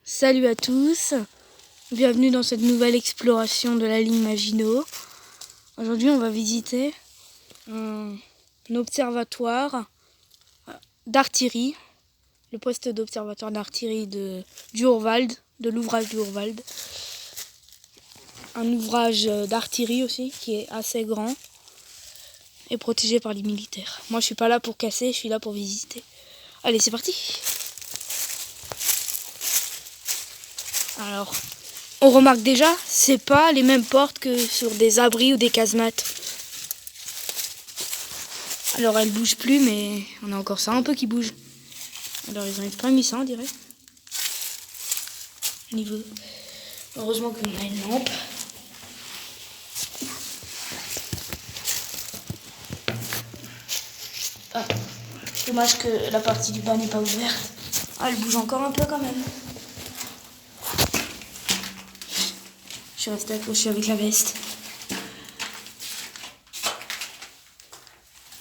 Salut à tous, bienvenue dans cette nouvelle exploration de la ligne Maginot. Aujourd'hui on va visiter un observatoire d'artillerie, le poste d'observatoire d'artillerie du Urwald, de l'ouvrage du Urwald. Un ouvrage d'artillerie aussi qui est assez grand et protégé par les militaires. Moi je suis pas là pour casser, je suis là pour visiter. Allez, c'est parti. Alors, on remarque déjà, c'est pas les mêmes portes que sur des abris ou des casemates. Alors elles bougent plus, mais on a encore ça un peu qui bouge. Alors ils ont exprès mis ça, on dirait. Heureusement qu'on a une lampe. Ah, dommage que la partie du bas n'est pas ouverte. Ah, elle bouge encore un peu quand même. Je suis restée accrochée avec la veste.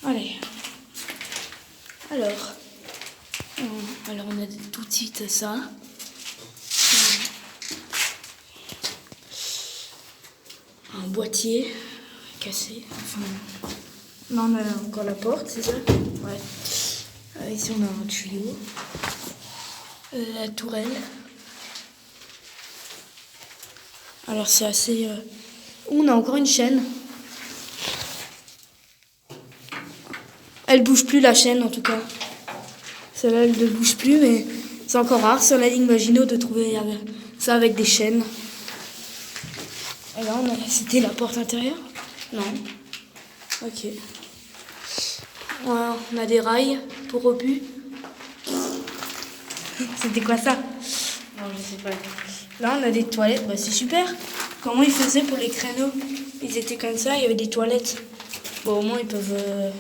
Allez. Alors on a tout de suite ça. Un boîtier cassé. Enfin, là on a encore la porte, c'est ça? Ouais. Ici on a un tuyau. La tourelle. Alors c'est assez... On a encore une chaîne. Elle bouge plus la chaîne en tout cas. Celle-là elle ne bouge plus, mais c'est encore rare sur la ligne Maginot de trouver ça avec des chaînes. Et là c'était la porte intérieure? Non. Ok. Voilà, on a des rails pour obus. C'était quoi ça? Non, je sais pas. Là on a des toilettes, bah c'est super. Comment ils faisaient pour les créneaux? Ils étaient comme ça, il y avait des toilettes. Bon, au moins ils peuvent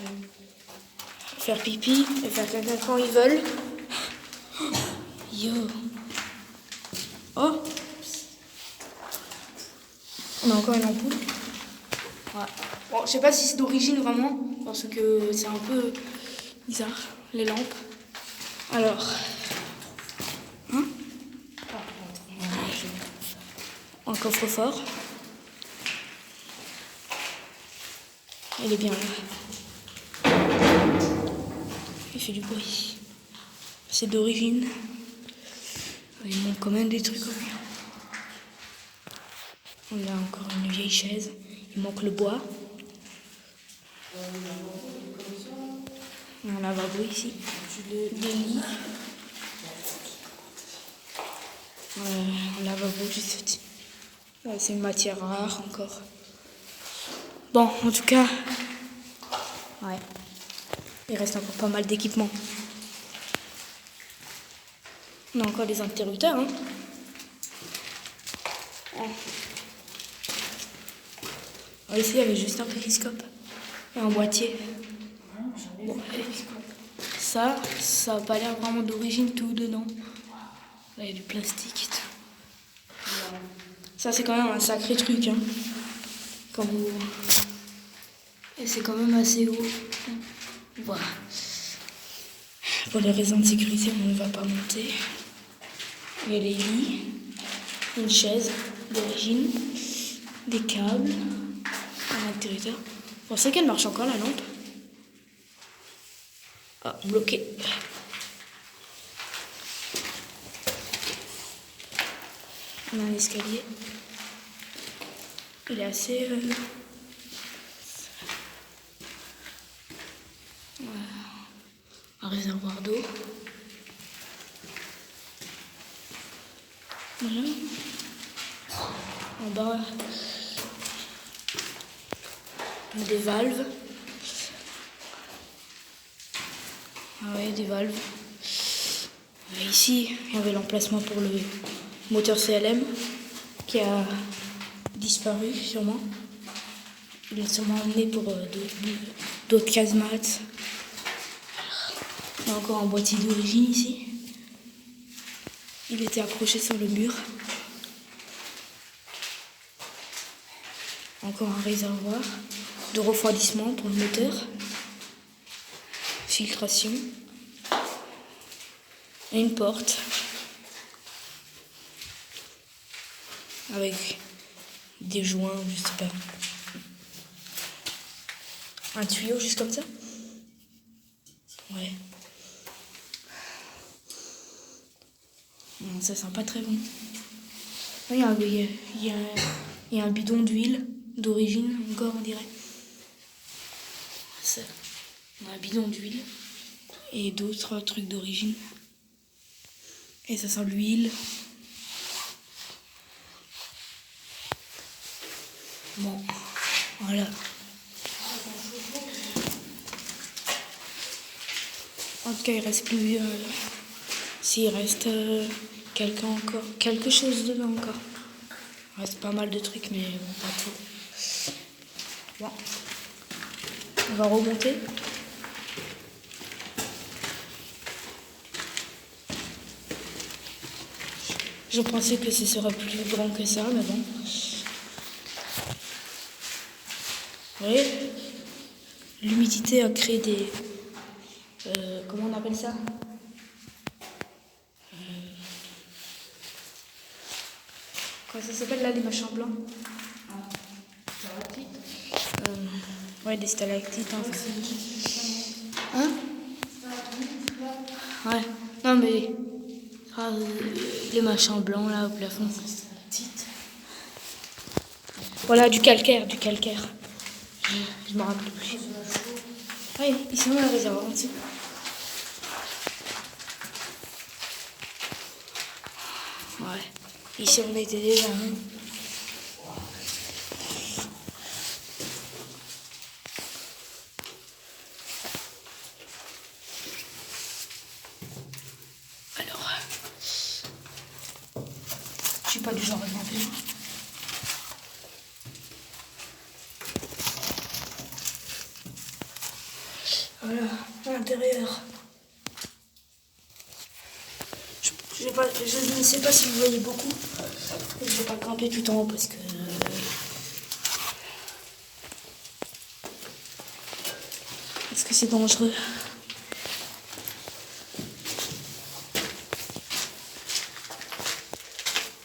faire pipi et faire caca quand ils veulent. Yo. Oh. On a encore une ampoule. Ouais. Bon, je sais pas si c'est d'origine vraiment, parce que c'est un peu bizarre, les lampes. Alors. Hein? Un coffre-fort. Il est bien là. Il fait du bruit. C'est d'origine. Il manque quand même des trucs. On a encore une vieille chaise. Il manque le bois. Un lavabo ici. Des lits. Un lavabo juste. C'est une matière rare encore. Bon, en tout cas, ouais. Il reste encore pas mal d'équipements. On a encore des interrupteurs, hein. Ici, il y avait juste un périscope et un boîtier. Bon, ça n'a pas l'air vraiment d'origine tout dedans. Là, il y a du plastique et tout. Ça, c'est quand même un sacré truc, hein. Et c'est quand même assez haut. Voilà. Pour les raisons de sécurité, on ne va pas monter. Il y a les lits, une chaise d'origine, des câbles, un interrupteur. Bon, c'est qu'elle marche encore la lampe. Ah, bloqué. On a un escalier. Il est assez... Un réservoir d'eau. Voilà. En bas, des valves. Ah ouais, des valves. Ici, il y avait l'emplacement pour le moteur CLM qui a disparu sûrement. Il est sûrement emmené pour d'autres casemates. Il y a encore un boîtier d'origine ici. Il était accroché sur le mur. Encore un réservoir de refroidissement pour le moteur. Filtration. Et une porte. avec des joints, je sais pas. Un tuyau juste comme ça. Ouais. Non, ça sent pas très bon. Il y a un bidon d'huile d'origine, encore on dirait. Ça. Un bidon d'huile et d'autres trucs d'origine. Et ça sent l'huile. Bon, voilà. En tout cas, il reste plus. S'il reste quelque chose dedans encore. Il reste pas mal de trucs, mais bon, pas tout. Bon. On va remonter. Je pensais que ce serait plus grand que ça, mais bon. Vous voyez, l'humidité a créé des... comment on appelle ça? Quoi ça s'appelle là, les machins blancs? Ouais, des stalactites en fait. Hein? Ouais, non mais... les machins blancs là au plafond. Voilà, du calcaire. Je me rappelle plus. Oui, ici on a le réservoir en dessous. Ouais, ici on était déjà. Hein. Alors, je suis pas du genre à demander. Voilà, à l'intérieur. Je ne sais pas si vous voyez beaucoup. Je vais pas grimper tout en haut parce que c'est dangereux.